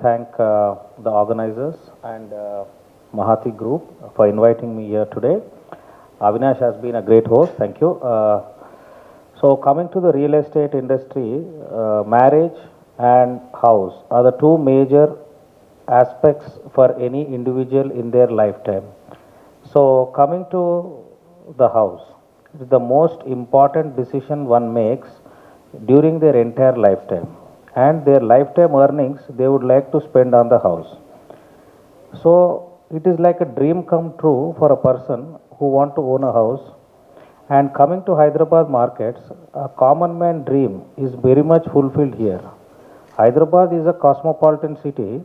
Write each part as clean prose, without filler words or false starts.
thank the organizers and Mahati Group for inviting me here today. Avinash has been a great host. Thank you. So coming to the real estate industry, marriage and house are the two major aspects for any individual in their lifetime. So coming to the house, it is the most important decision one makes during their entire lifetime, and their lifetime earnings they would like to spend on the house. So it is like a dream come true for a person who want to own a house. And coming to Hyderabad markets, a common man dream is very much fulfilled here. Hyderabad is a cosmopolitan city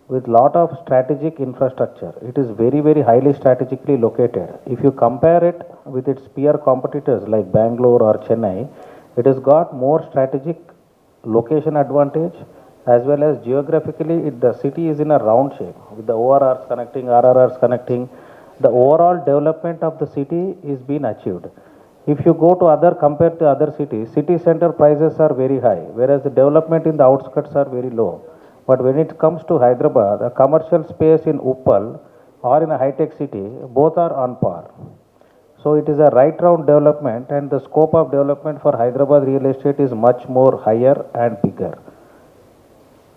with lot of strategic infrastructure. It is very highly strategically located. If you compare it with its peer competitors like Bangalore or Chennai, it has got more strategic location advantage, as well as geographically the city is in a round shape with the ORRs connecting, RRRs connecting. The overall development of the city is being achieved. If you go to other, compared to other cities, city center prices are very high, whereas the development in the outskirts are very low. But when it comes to Hyderabad, a commercial space in Uppal or in a high-tech city, both are on par. So it is a right round development, and the scope of development for Hyderabad real estate is much more higher and bigger.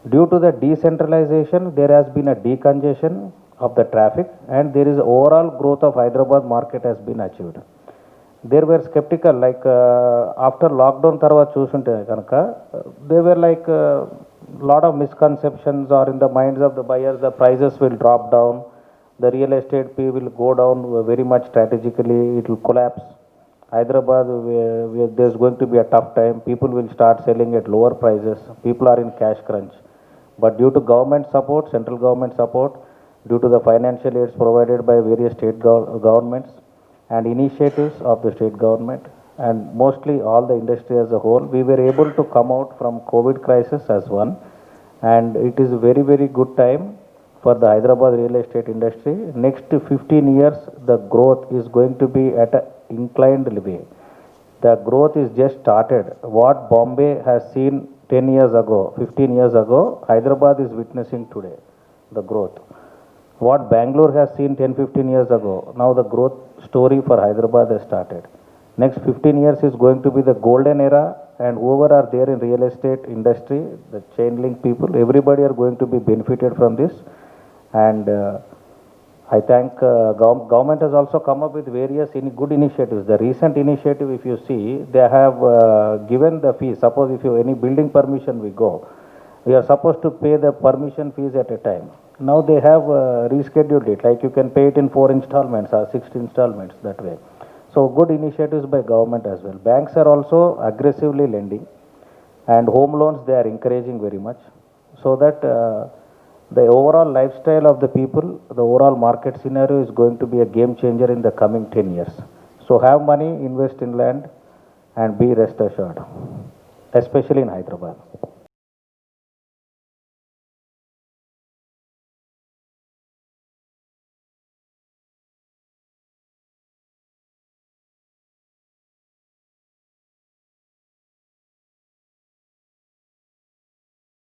Due to the decentralization, there has been a decongestion of the traffic, and there is overall growth of Hyderabad market has been achieved. They were skeptical, like after lockdown tarvata chusunte kanaka, they were like lot of misconceptions are in the minds of the buyers. The prices will drop down, the real estate fee will go down very much strategically, it will collapse. Hyderabad, there's going to be a tough time. People will start selling at lower prices. People are in cash crunch. But due to government support, central government support, due to the financial aids provided by various state governments and initiatives of the state government, and mostly all the industry as a whole, we were able to come out from COVID crisis as one. And it is very good time for the Hyderabad real estate industry. Next 15 years, the growth is going to be at an inclined way. The growth is just started. What Bombay has seen 10 years ago, 15 years ago, Hyderabad is witnessing today, the growth. What Bangalore has seen 10, 15 years ago, now the growth story for Hyderabad has started. Next 15 years is going to be the golden era, and whoever are there in real estate industry, the chain link people, everybody are going to be benefited from this. And I thank government has also come up with various good initiatives. The recent initiative, if you see, they have given the fees. Suppose if you any building permission we go, we are supposed to pay the permission fees at a time. Now they have rescheduled it, like you can pay it in 4 installments or 6 installments that way. So good initiatives by government as well. Banks are also aggressively lending, and home loans they are encouraging very much, so that the overall lifestyle of the people, the overall market scenario is going to be a game changer in the coming 10 years. So have money, invest in land, and be rest assured, especially in Hyderabad.